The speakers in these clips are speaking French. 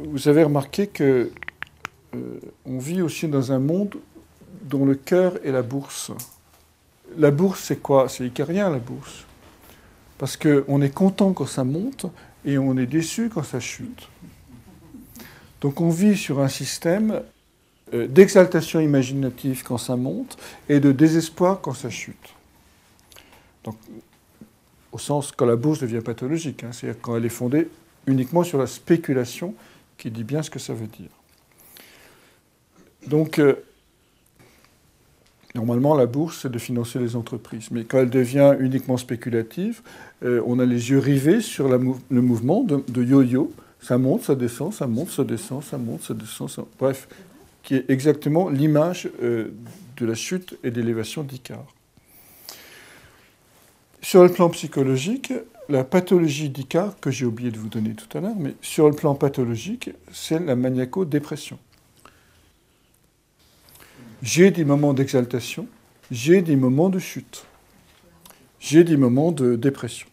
vous avez remarqué que on vit aussi dans un monde dont le cœur est la bourse. La bourse, c'est quoi? C'est icarien, la bourse. Parce qu'on est content quand ça monte et on est déçu quand ça chute. Donc on vit sur un système d'exaltation imaginative quand ça monte et de désespoir quand ça chute. Donc, au sens quand la bourse devient pathologique, hein, c'est-à-dire quand elle est fondée uniquement sur la spéculation, qui dit bien ce que ça veut dire. Donc, normalement, la bourse, c'est de financer les entreprises. Mais quand elle devient uniquement spéculative, on a les yeux rivés sur le mouvement de yo-yo. Ça monte, ça descend, ça monte, ça descend, ça monte, ça descend, ça... Bref, qui est exactement l'image de la chute et d'élévation d'Icare. Sur le plan psychologique, la pathologie d'Icare, que j'ai oublié de vous donner tout à l'heure, mais sur le plan pathologique, c'est la maniaco-dépression. J'ai des moments d'exaltation, j'ai des moments de chute, j'ai des moments de dépression.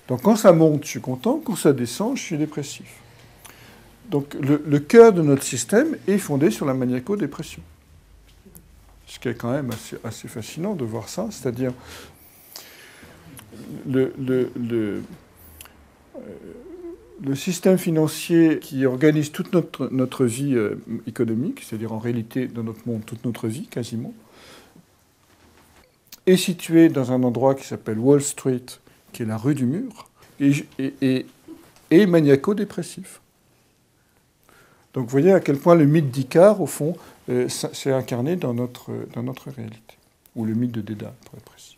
Donc quand ça monte, je suis content, quand ça descend, je suis dépressif. Donc le cœur de notre système est fondé sur la maniaco-dépression. Ce qui est quand même assez fascinant de voir ça, c'est-à-dire le système financier qui organise toute notre vie économique, c'est-à-dire en réalité dans notre monde toute notre vie quasiment, est situé dans un endroit qui s'appelle Wall Street, qui est la rue du mur, et maniaco-dépressif. Donc vous voyez à quel point le mythe d'Icare, au fond, s'est incarné dans notre réalité, ou le mythe de Dédale, pour être précis.